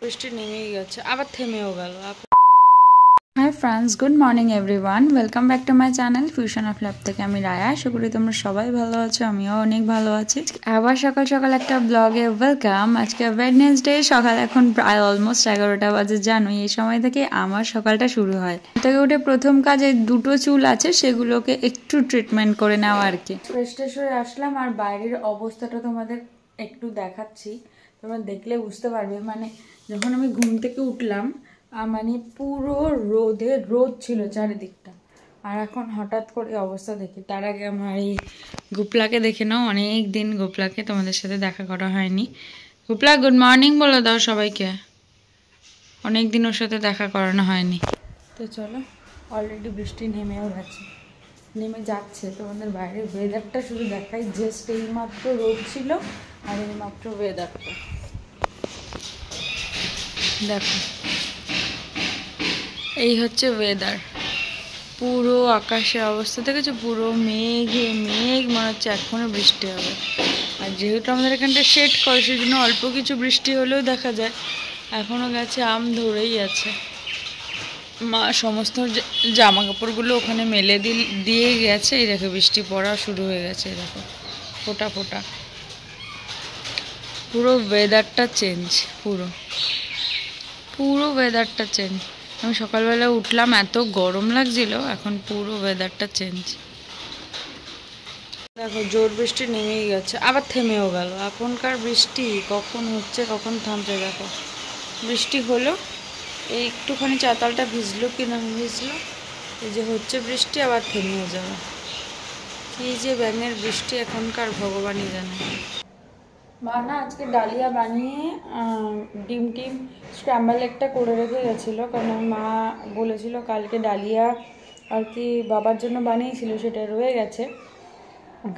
বৃষ্টি নেমেই গেছে, আবার থেমেও গেল। Hi friends, good morning everyone, welcome back to my channel fusion of love থেকে আমি রায়া। আশা করি তোমরা সবাই ভালো আছো, আমিও অনেক ভালো আছি। আবার সকাল সকাল একটা ব্লগে ওয়েলকাম। আজকে ওয়েডনেসডে, সকাল এখন প্রায় অলমোস্ট 11টা বাজে। জানোই এই সময় থেকে আমার সকালটা শুরু হয়। থেকে উঠে প্রথম কাজে দুটো চুল আছে, সেগুলোকে একটু ট্রিটমেন্ট করে নেওয়া আর কি। ফ্রেশ ট্রেশ হয়ে আসলাম, আর বাইরের অবস্থাটা তোমাদের একটু দেখাচ্ছি, তোমরা দেখলে বুঝতে পারবে। মানে যখন আমি ঘুম থেকে উঠলাম, মানে পুরো রোদ ছিল চারিদিকটা, আর এখন হঠাৎ করে অবস্থা দেখি। তার আগে আমার এই গুপলাকে দেখে নাও। অনেক দিন গুপলাকে তোমাদের সাথে দেখা করা হয়নি। গুপলা গুড মর্নিং বলে দাও সবাইকে, অনেক দিন ওর সাথে দেখা করানো হয়নি। তো চলো, অলরেডি বৃষ্টি নেমে যাচ্ছে। তোমাদের বাইরের ওয়েদারটা শুধু দেখাই, জাস্ট এইমাত্র রোদ ছিল আর এইমাত্র ওয়েদারটা দেখো। এই হচ্ছে ওয়েদার, পুরো আকাশের অবস্থা দেখেছো, পুরো মেঘে মেঘ, মনে হচ্ছে এখনও বৃষ্টি হবে। আর যেহেতু আমাদের এখানটা শেড করে, সেই জন্য অল্প কিছু বৃষ্টি হলেও দেখা যায় এখনও গেছে আম ধরেই আছে। মা সমস্ত জামা কাপড়গুলো ওখানে মেলে দিয়ে গেছে। এই দেখো বৃষ্টি পড়া শুরু হয়ে গেছে, এই দেখো ফোটা ফোটা। পুরো ওয়েদারটা চেঞ্জ, পুরো ওয়েদারটা চেঞ্জ। আমি সকালবেলা উঠলাম, এত গরম লাগছিল, এখন পুরো ওয়েদারটা চেঞ্জ। দেখো জোর বৃষ্টি নেমেই গেছে, আবার থেমেও গেল। এখনকার বৃষ্টি কখন হচ্ছে কখন থামছে দেখো। বৃষ্টি হলো, এই একটুখানি চাতালটা ভিজলো কি না ভিজলো, এই যে হচ্ছে বৃষ্টি, আবার থেমেও যাবে। কি যে ব্যাঙের বৃষ্টি এখনকার, ভগবানই জানে। মা না আজকে ডালিয়া বানিয়ে ডিম স্ক্র্যাম্বল একটা করে রেখে গেছিলো, কারণ মা বলেছিল কালকে ডালিয়া আর কি বাবার জন্য বানিয়েছিল, সেটা রয়ে গেছে,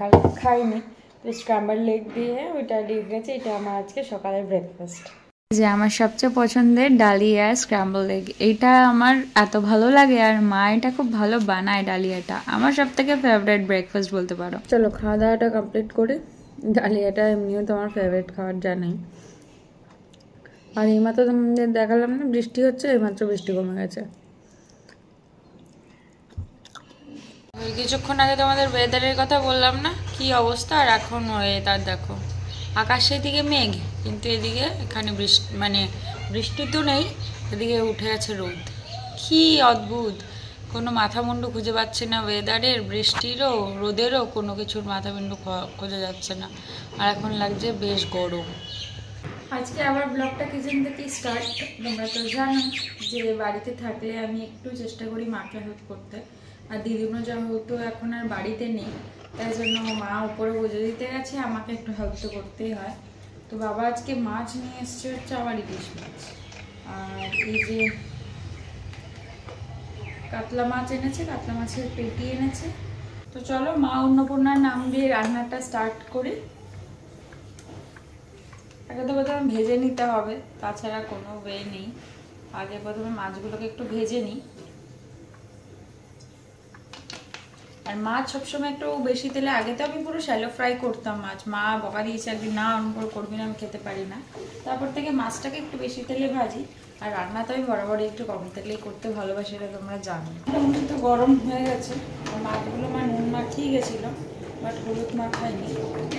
কালকে খাইনি। তো স্ক্র্যাম্বল এগ দিয়ে ওইটা রেখে গেছে। এটা আমার আজকে সকালের ব্রেকফাস্ট। যে আমার সবচেয়ে পছন্দের ডালিয়া স্ক্র্যাম্বল এগ, এইটা আমার এত ভালো লাগে, আর মা এটা খুব ভালো বানায়। ডালিয়াটা আমার সব থেকে ফেভারিট ব্রেকফাস্ট বলতে পারো। চলো খাওয়া দাওয়াটা কমপ্লিট করে। ডালিয়াটা এমনিও তোমার ফেভারিট খাবার জানাই। আর এইমাত্র তোমাদের দেখালাম না বৃষ্টি হচ্ছে, এইমাত্র বৃষ্টি কমে গেছে। ওই কিছুক্ষণ আগে তোমাদের ওয়েদারের কথা বললাম না, কি অবস্থা। আর এখন ওয়েদার দেখো, আকাশের দিকে মেঘ, কিন্তু এদিকে এখানে বৃষ্টি তো নেই, এদিকে উঠে গেছে রোদ। কি অদ্ভুত, কোনো মাথা মুন্ডু খুঁজে পাচ্ছি না ওয়েদারের, বৃষ্টিরও রোদেরও কোনো কিছুর মাথা মুন্ডু খোঁজা যাচ্ছে না। আর এখন লাগছে বেশ গরম। আজকে আবার ব্লগটা কিচেন থেকেই স্টার্ট। তোমরা তো জানো যে বাড়িতে থাকলে আমি একটু চেষ্টা করি মাকে হেল্প করতে, আর দিদিমা যেহেতু এখন আর বাড়িতে নেই, তাই জন্য মা উপরে পুজো দিতে গেছে, আমাকে একটু হেল্প তো করতেই হয়। তো বাবা আজকে মাছ নিয়ে এসছে, হচ্ছে আবার ইলিশ মাছ, আর এই যে কাতলা মাছ এনেছে, কাতলা মাছের পেটি এনেছে। তো চলো মা অন্নপূর্ণার নাম দিয়ে রান্নাটা স্টার্ট করি। আগে তো প্রথমে ভেজে নিতে হবে, তাছাড়া কোনো ওয়ে নেই। আগে প্রথমে মাছগুলোকে একটু ভেজে নিই। আর মাছ সবসময় একটু বেশি তেলে, আগে তো আমি পুরো শ্যালো ফ্রাই করতাম মাছ, মা বকা দিয়েছে একদিন, না অন্য করে করবি না, আমি খেতে পারি না। তারপর থেকে মাছটাকে একটু বেশি তেলে ভাজি। আর রান্না তো আমি বরাবরই একটু কম তেলেই করতে ভালোবাসি, এটা তোমরা জানো। মোটামুটি তো গরম হয়ে গেছে, মাছগুলো মা নুন মাখিয়ে গেছিলো, বাট হলুদ মাখায়নি।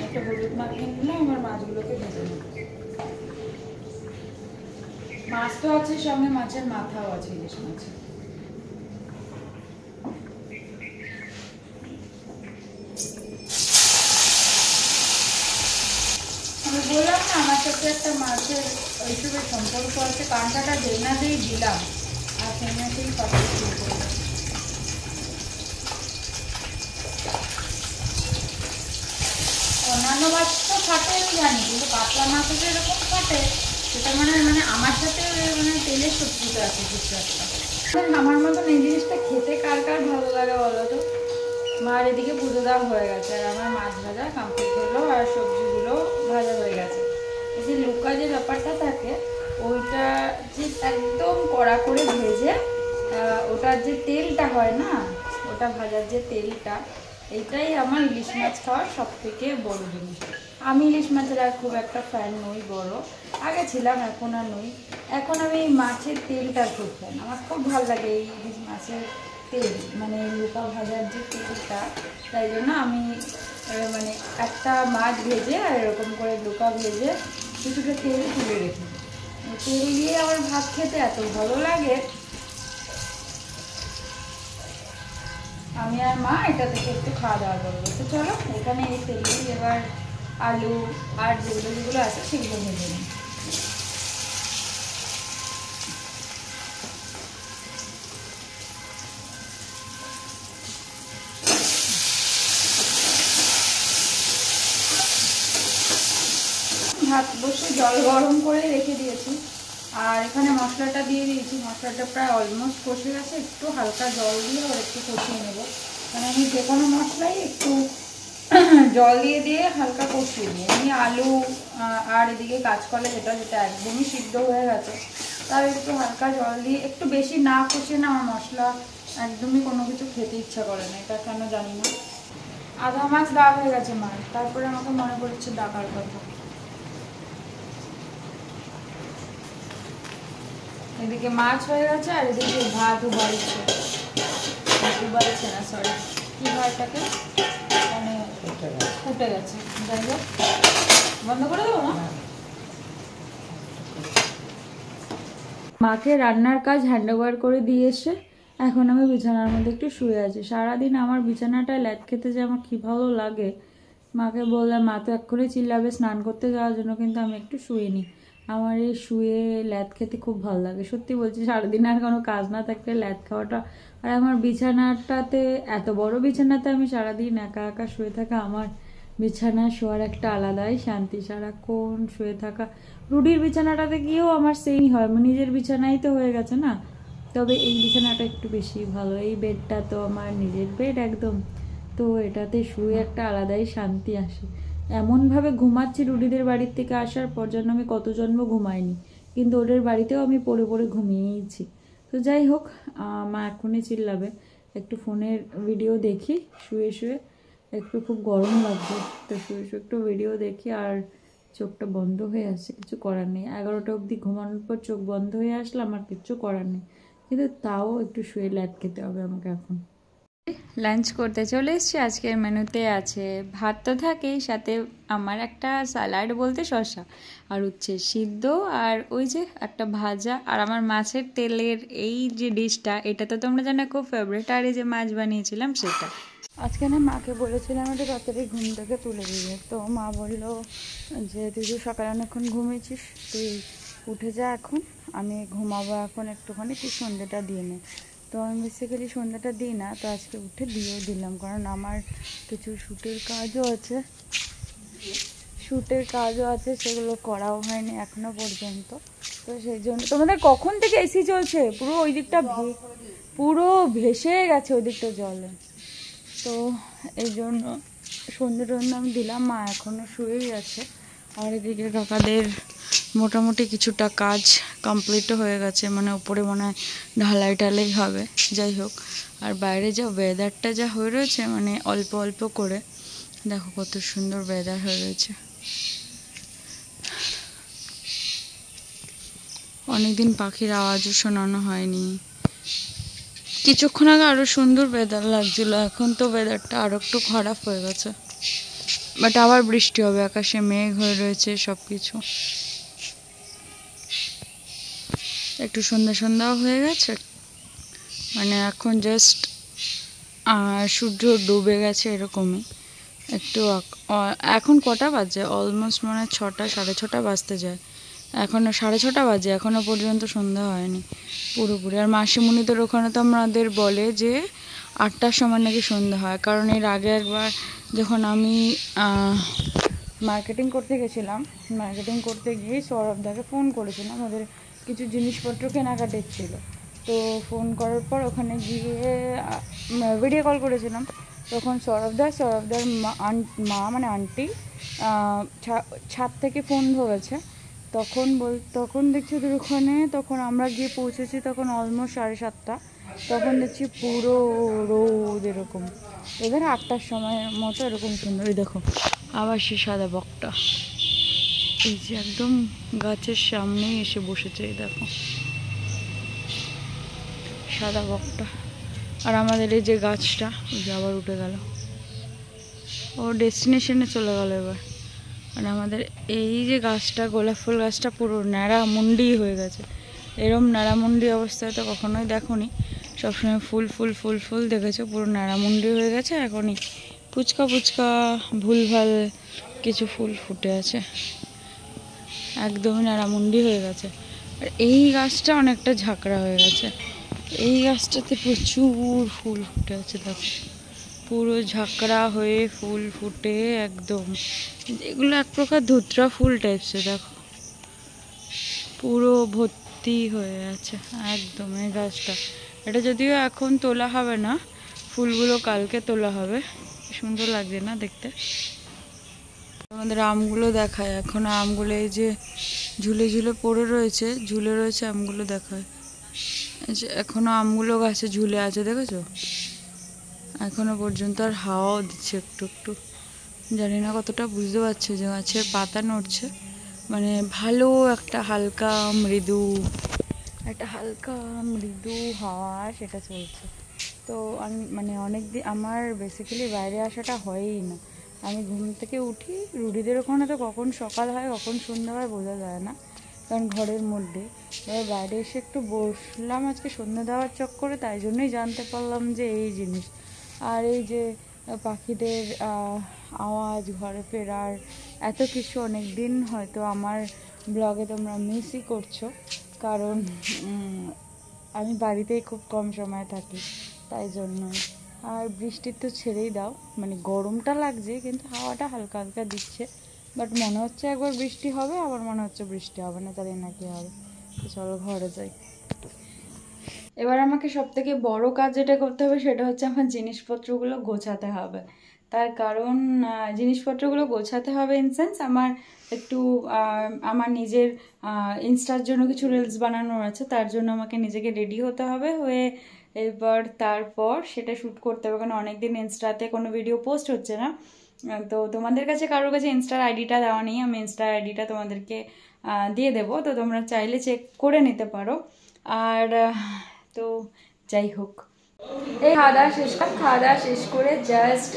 একটু হলুদ মাখিয়ে নিলাম, আমার মাছগুলোকে ভেজে নিই। মাছ তো আছে, সঙ্গে মাছের মাথাও আছে, ইলিশ মাছের। আমি বললাম না আমার সাথে একটা মাছের ওইসবের সম্পর্ক আছে, কাঁটাটা দেই না দিই দিলাম, আর সেখানেই কথা শুরু করলাম। অন্যান্য মাছ তো ফাটে আমি জানি, কিন্তু কাতলা মাছ যে এরকম ফাটে, সেটা মানে আমার সাথে তেলের শত্রুতা আছে কিছু একটা। আমার মতন এই জিনিসটা খেতে কার কার ভালো লাগে বলো তো। মার এদিকে পুজো দেওয়া হয়ে গেছে, আর আমার মাছ ভাজা কমপ্লিট হলো, আর সবজিগুলো ভাজা হয়ে গেছে। এই যে লুকা যে ব্যাপারটা থাকে, ওইটা যে একদম কড়া করে ভেজে ওটার যে তেলটা হয় না, ওটা ভাজার যে তেলটা, এইটাই আমার ইলিশ মাছ খাওয়ার সব থেকে বড় জিনিস। আমি ইলিশ মাছের আর খুব একটা ফ্যান নই বড়, আগে ছিলাম এখন আর নই। এখন আমি মাছের তেলটা খুব ফ্যান, আমার খুব ভালো লাগে এই ইলিশ মাছের তেল, মানে লুকা ভাজার যে তেলটা। তাই জন্য আমি মানে একটা মাছ ভেজে আর এরকম করে লুকা ভেজে কিছুটা তেল তুলে রেখে দিই। তেল দিয়ে আমার ভাত খেতে এত ভালো লাগে। আমি আর মা এটা থেকে একটু খাওয়া দাওয়া করবো। তো চলো এখানে এই তেলেই এবার আলু আর যেগুলো যেগুলো আছে সেগুলো ভেজে নিই। ভাত বসে জল গরম করে রেখে দিয়েছি, আর এখানে মশলাটা দিয়ে দিয়েছি। মশলাটা প্রায় অলমোস্ট কষে গেছে, একটু হালকা জল দিয়ে আর একটু কষিয়ে নেবো। মানে আমি যে কোনো মশলাই একটু জল দিয়ে দিয়ে হালকা কষিয়ে নিই। আমি আলু আর এদিকে কাঁচকলা যেটা একদমই সিদ্ধ হয়ে গেছে, তার একটু হালকা জল দিয়ে একটু বেশি না কষিয়ে না আমার মশলা একদমই কোনো কিছু খেতে ইচ্ছা করে না, এটা কেন জানি না। আধা মাছ দাগ হয়ে গেছে মাছ, তারপরে আমাকে মনে পড়ছে ডাকার কথা। এদিকে মাছ হয়ে গেছে আর এদিকে ভাত উবালছে না, সরি, কি ভাতটাকে মানে ফুটে গেছে। যাই হোক, বন্ধ করে দেবো না। মাকে রান্নার কাজ হ্যান্ড ওভার করে দিয়ে এসে এখন আমি বিছানার মধ্যে একটু শুয়ে আছি। সারাদিন আমার বিছানাটায় ল্যাদ খেতে যে আমার কী ভালো লাগে। মাকে বললাম, মা তো এক্ষুনি চিল্লাবে স্নান করতে যাওয়ার জন্য, কিন্তু আমি একটু শুয়ে নিই। আমার এই শুয়ে ল্যাদ খেতে খুব ভালো লাগে, সত্যি বলছি। সারাদিন আর কোনো কাজ না থাকলে ল্যাদ খাওয়াটা, আর আমার বিছানাটাতে এত বড় বিছানাতে আমি সারাদিন একা একা শুয়ে থাকা, আমার বিছানায় শোয়ার একটা আলাদাই শান্তি। সারাক্ষণ শুয়ে থাকা, রুডির বিছানাটাতে গিয়েও আমার সেই হয়, আমার নিজের বিছানাই তো হয়ে গেছে না, তবে এই বিছানাটা একটু বেশি ভালো। এই বেডটা তো আমার নিজের বেড একদম, তো এটাতে শুয়ে একটা আলাদাই শান্তি আসে। এমনভাবে ঘুমাচ্ছি রুডিদের বাড়ির থেকে আসার পর যেন আমি কত জন্ম ঘুমাইনি, কিন্তু ওদের বাড়িতেও আমি পড়ে পড়ে ঘুমিয়েইছি। তো যাই হোক, মা এখনই চিল্লাবে। একটু ফোনের ভিডিও দেখি শুয়ে শুয়ে, একটু খুব গরম লাগবে, তো শুয়ে শুয়ে একটু ভিডিও দেখি। আর চোখটা বন্ধ হয়ে আসছে, কিছু করার নেই। 11টা অবধি ঘুমানোর পর চোখ বন্ধ হয়ে আসলে আমার কিচ্ছু করার নেই, কিন্তু তাও একটু শুয়ে ল্যাদ খেতে হবে আমাকে এখন। লাঞ্চ করতে চলে এসেছি। আজকের মেনুতে আছে ভাত তো থাকেই, সাথে আমার একটা স্যালাড বলতে শসা আর উচ্ছে সিদ্ধ, আর ওই যে একটা ভাজা, আর আমার মাছের তেলের এই যে ডিশটা, এটা তো তোমরা জানো খুব ফেভারিট, আর এই যে মাছ বানিয়েছিলাম সেটা। আজকে না মাকে বলেছিলাম একটু তাড়াতাড়ি ঘুম থেকে তুলে দিয়ে, তো মা বললো যে তুই তো সকালে অনেকক্ষণ ঘুমিয়েছিস, তুই উঠে যা এখন, আমি ঘুমাবো এখন একটুখানি, তুই সন্ধ্যেটা দিয়ে নে। তো আমি বেসিক্যালি সন্ধ্যাটা দিই না, তো আজকে উঠে দিয়েও দিলাম, কারণ আমার কিছু শ্যুটের কাজও আছে, সেগুলো করাও হয়নি এখনো পর্যন্ত। তো সেই জন্য তোমাদের কখন থেকে এসি চলছে, পুরো ওই দিকটা পুরো ভেসে গেছে ওই দিকটা জলে, তো এই জন্য সন্ধ্যে আমি দিলাম। মা এখনও শুয়েই আছে, আর এদিকে কাকাদের মোটামুটি কিছুটা কাজ কমপ্লিটও হয়ে গেছে, মানে উপরে মনে হয় ঢালাই হবে। যাই হোক, আর বাইরে যা ওয়েদারটা যা হয়ে রয়েছে, মানে অল্প অল্প করে দেখো কত সুন্দর ওয়েদার হয়ে রয়েছে। অনেকদিন পাখির আওয়াজও শোনানো হয়নি। কিছুক্ষণ আগে আরও সুন্দর ওয়েদার লাগছিল, এখন তো ওয়েদারটা আরও একটু খারাপ হয়ে গেছে, বাট আবার বৃষ্টি হবে, আকাশে মেঘ হয়ে রয়েছে সব কিছু। একটু সন্ধ্যাও হয়ে গেছে, মানে এখন জাস্ট সূর্য ডুবে গেছে এরকমই একটু। এখন কটা বাজে, অলমোস্ট মানে 6টা 6:30 বাজতে যায়, এখনও 6:30 বাজে, এখনও পর্যন্ত সন্ধ্যা হয়নি পুরোপুরি। আর মাসিমণিদের ওখানে তো আমাদের বলে যে 8টার সময় নাকি সন্ধ্যা হয়, কারণ এর আগে একবার যখন আমি মার্কেটিং করতে গেছিলাম, মার্কেটিং করতে গিয়ে সৌরভদাকে ফোন করেছিলাম, ওদের কিছু জিনিসপত্র কেনাকাটির ছিল, তো ফোন করার পর ওখানে গিয়ে ভিডিও কল করেছিলাম। তখন সৌরভদার মা মানে আন্টি ছাদ থেকে ফোন ধরেছে, তখন দেখছি ওদের ওখানে, তখন আমরা গিয়ে পৌঁছেছি তখন অলমোস্ট 7:30, তখন দেখছি পুরো রোদ এরকম। এদের 8টার সময় মতো এরকম সুন্দর, দেখো আবার সে সাদা বকটা এই যে একদম গাছের সামনেই এসে বসেছে, এই দেখো সাদা বকটা। আর আমাদের এই যে গাছটা ওই যে আবার উঠে গেল, ও ডেস্টিনেশনে চলে গেল এবার। আর আমাদের এই যে গাছটা, গোলাপ ফুল গাছটা পুরো ন্যাড়া মুন্ডি হয়ে গেছে। এরম ন্যাড়া মুন্ডি অবস্থায় তো কখনোই দেখোনি, সবসময় ফুল ফুল ফুল ফুল দেখেছো, পুরো ন্যাড়া মুন্ডি হয়ে গেছে। এখনই পুচকা পুচকা ভুলভাল কিছু ফুল ফুটে আছে, একদমই নাড়ামুন্ডি হয়ে গেছে। আর এই গাছটা অনেকটা ঝাঁকড়া হয়ে গেছে, এই গাছটাতে প্রচুর ফুল ফুটে আছে দেখো, পুরো ঝাঁকড়া হয়ে ফুল ফুটে একদম, এগুলো এক প্রকার ধুতরা ফুল টাইপসের দেখো, পুরো ভর্তি হয়ে আছে একদম এই গাছটা। এটা যদিও এখন তোলা হবে না, ফুলগুলো কালকে তোলা হবে। সুন্দর লাগছে না দেখতে। আমাদের আমগুলো দেখায়, এখন আমগুলো এই যে ঝুলে ঝুলে পড়ে রয়েছে, ঝুলে রয়েছে আমগুলো দেখায়। এখনো আমগুলো গাছে ঝুলে আছে দেখেছো, এখনো পর্যন্ত। আর হাওয়াও দিচ্ছে একটু একটু, জানি না কতটা বুঝতে পারছো যে গাছের পাতা নড়ছে, মানে ভালো একটা হালকা মৃদু হাওয়া সেটা চলছে। তো আমি মানে অনেক দিন আমার বেসিক্যালি বাইরে আসাটা হয়ই না। আমি ঘুম থেকে উঠি, রুডিদের ওখানে তো কখন সকাল হয় কখন সন্ধ্যা হয় বোঝা যায় না, কারণ ঘরের মধ্যে। এবার বাইরে এসে একটু বসলাম আজকে সন্ধ্যা দেওয়ার চক্করে, তাই জন্যই জানতে পারলাম যে এই জিনিস। আর এই যে পাখিদের আওয়াজ, ঘরে ফেরার এত কিছু, অনেক দিন হয়তো আমার ব্লগে তোমরা মিসই করছো, কারণ আমি বাড়িতেই খুব কম সময় থাকি, তাই জন্যই। আর বৃষ্টির তো ছেড়েই দাও, মানে গরমটা লাগছে কিন্তু হাওয়াটা হালকা হালকা দিচ্ছে, বাট মনে হচ্ছে একবার বৃষ্টি হবে, আবার মনে হচ্ছে বৃষ্টি হবে না, জানি না কি হবে। তো চলো ঘরে যাই। এবার আমাকে সব থেকে বড় কাজ যেটা করতে হবে সেটা হচ্ছে আমার জিনিসপত্রগুলো গোছাতে হবে। তার কারণ জিনিসপত্রগুলো গোছাতে হবে ইন সেন্স আমার একটু আমার নিজের ইনস্টার জন্য কিছু রিলস বানানোর আছে, তার জন্য আমাকে নিজেকে রেডি হতে হবে, হয়ে এবার তারপর সেটা শ্যুট করতে হবে, কারণ অনেকদিন ইনস্টাতে কোনো ভিডিও পোস্ট হচ্ছে না। তো তোমাদের কাছে কারোর কাছে ইনস্টার আইডিটা দেওয়া নেই, আমি ইনস্টার আইডিটা তোমাদেরকে দিয়ে দেবো, তো তোমরা চাইলে চেক করে নিতে পারো। আর তো যাই হোক, এই খাওয়া দাওয়া শেষ করে জাস্ট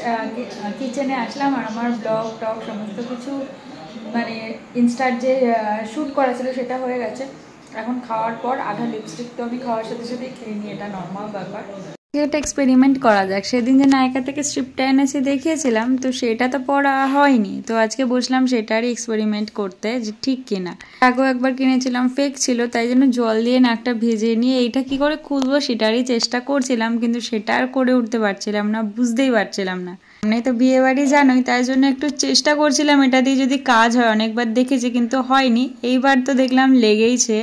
কিচেনে আসলাম, আর আমার ব্লগ টক সমস্ত কিছু মানে ইনস্টার যে শ্যুট করা ছিল সেটা হয়ে গেছে। এখন খাওয়ার পর আধা লিপস্টিক তো আমি খাওয়ার সাথে সাথেই খেয়ে নিই, এটা নর্মাল ব্যাপার। এটা এক্সপেরিমেন্ট করা যাক, সেদিন যে নায়িকা থেকে স্ট্রিপটা এনেছে দেখিয়েছিলাম, তো সেটা তো পড়া হয়নি, তো আজকে বসলাম সেটারই এক্সপেরিমেন্ট করতে যে ঠিক কিনা। আগেও একবার কিনেছিলাম, ফেক ছিল, তাই জন্য জল দিয়ে নাকটা ভেজে নিয়ে এইটা কি করে খুলবো সেটারই চেষ্টা করছিলাম, কিন্তু সেটা আর করে উঠতে পারছিলাম না, বুঝতেই পারছিলাম না। মানে তো বিয়ে বাড়ি জানোই, তাই জন্য একটু চেষ্টা করছিলাম এটা দিয়ে যদি কাজ হয়, অনেকবার দেখেছি কিন্তু হয়নি, এইবার তো দেখলাম লেগেইছে,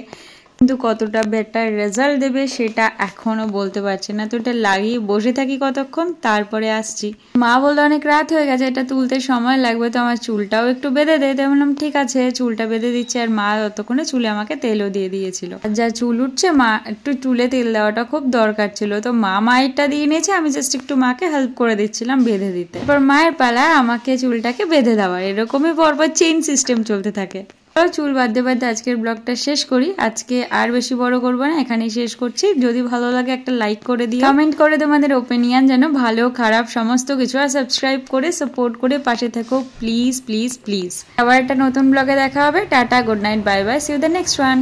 কিন্তু কতটা বেটার রেজাল্ট দেবে সেটা এখনো বলতে পারছি না। তো এটা লাগিয়ে বসে থাকি কতক্ষণ, তারপরে আসছি। মা বললো অনেক রাত হয়ে গেছে, এটা তুলতে সময় লাগবে, তো আমার চুলটাও একটু বেঁধে দে। তো বললাম ঠিক আছে, চুলটা বেঁধে দিচ্ছি। আর মা ততক্ষণে চুলে আমাকে তেলও দিয়ে দিয়েছিল। আর যা চুল উঠছে, মা একটু চুলে তেল দেওয়াটা খুব দরকার ছিল, তো মা মায়েরটা দিয়ে নিয়েছে, আমি জাস্ট একটু মাকে হেল্প করে দিচ্ছিলাম বেঁধে দিতে। এবার মায়ের পালা আমাকে চুলটাকে বেঁধে দেওয়ার, এরকমই পরপর চেইন সিস্টেম চলতে থাকে। চুল বাঁধতে বাঁধতে আজকের ব্লগটা শেষ করি। আজকে আর বেশি বড় করবো না, এখানেই শেষ করছি। যদি ভালো লাগে একটা লাইক করে দিও, কমেন্ট করে তোমাদের ওপিনিয়ন যেন ভালো খারাপ সমস্ত কিছু, আর সাবস্ক্রাইব করে সাপোর্ট করে পাশে থেকো প্লিজ প্লিজ প্লিজ। আবার একটা নতুন ব্লগে দেখা হবে। Tata, good night, bye bye, see you the next one.